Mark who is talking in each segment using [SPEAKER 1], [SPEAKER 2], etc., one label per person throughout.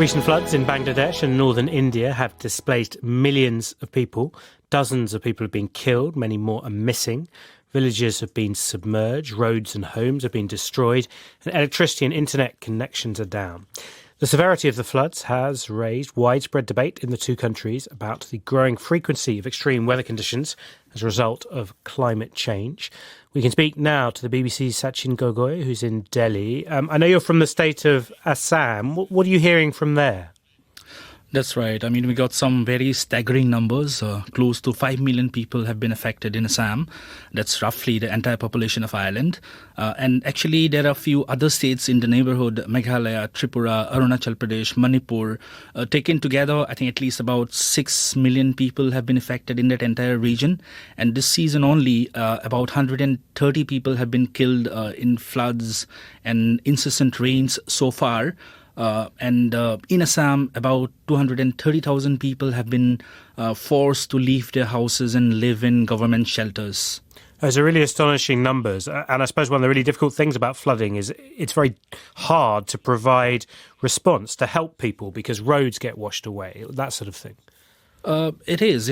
[SPEAKER 1] Recent floods in Bangladesh and northern India have displaced millions of people. Dozens of people have been killed, many more are missing. Villages have been submerged, roads and homes have been destroyed, and electricity and internet connections are down. The severity of the floods has raised widespread debate in the two countries about the growing frequency of extreme weather conditions as a result of climate change. We can speak now to the BBC's Sachin Gogoi, who's in Delhi. I know you're from the state of Assam. What are you hearing from there?
[SPEAKER 2] That's right. I mean, we got some very staggering numbers. Close to 5 million people have been affected in Assam. That's roughly the entire population of Ireland. And actually, there are a few other states in the neighborhood, Meghalaya, Tripura, Arunachal Pradesh, Manipur. Taken together, I think at least about 6 million people have been affected in that entire region. And this season only, about 130 people have been killed in floods and incessant rains so far. And in Assam, about 230,000 people have been forced to leave their houses and live in government shelters.
[SPEAKER 1] Those are really astonishing numbers. And I suppose one of the really difficult things about flooding is it's very hard to provide response to help people because roads get washed away, that sort of thing.
[SPEAKER 2] It is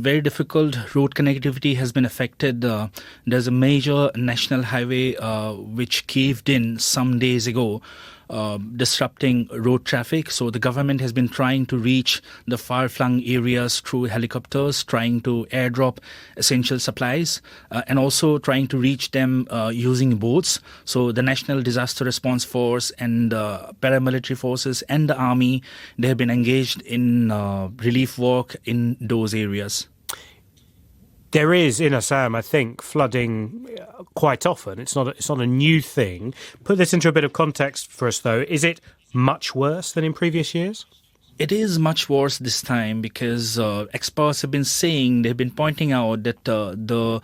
[SPEAKER 2] very difficult. Road connectivity has been affected. There's a major national highway which caved in some days ago, disrupting road traffic. So the government has been trying to reach the far-flung areas through helicopters, trying to airdrop essential supplies, and also trying to reach them using boats. So the National Disaster Response Force and paramilitary forces and the army, they have been engaged in relief work in those areas.
[SPEAKER 1] There is, in Assam, I think, flooding quite often. It's not a new thing. Put this into a bit of context for us, though. Is it much worse than in previous years?
[SPEAKER 2] It is much worse this time because experts have been saying, they've been pointing out that the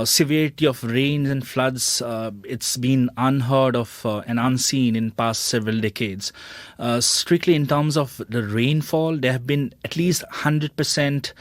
[SPEAKER 2] severity of rains and floods, it's been unheard of and unseen in past several decades. Strictly in terms of the rainfall, there have been at least 100%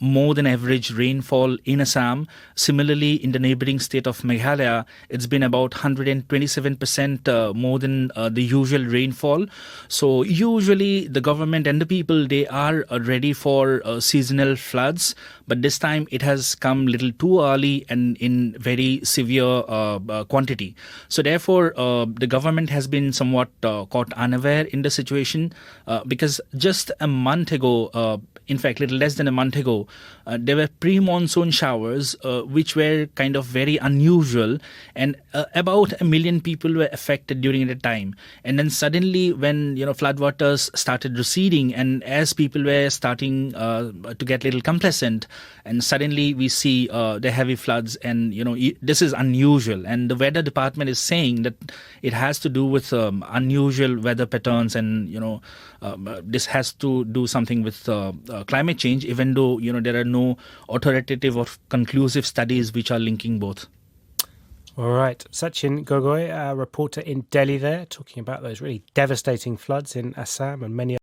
[SPEAKER 2] more than average rainfall in Assam. Similarly, in the neighboring state of Meghalaya, it's been about 127% more than the usual rainfall. So usually the government and the people, they are ready for seasonal floods. But this time it has come a little too early and in very severe quantity. So therefore, the government has been somewhat caught unaware in the situation because just a month ago, in fact, little less than a month ago, there were pre-monsoon showers which were kind of very unusual, and about 1 million people were affected during that time. And then suddenly when floodwaters started receding and as people were starting to get a little complacent, and suddenly we see the heavy floods, and this is unusual. And the weather department is saying that it has to do with unusual weather patterns, and this has to do something with climate change, even though there are no authoritative or conclusive studies which are linking both.
[SPEAKER 1] All right. Sachin Gogoi, a reporter in Delhi there, talking about those really devastating floods in Assam and many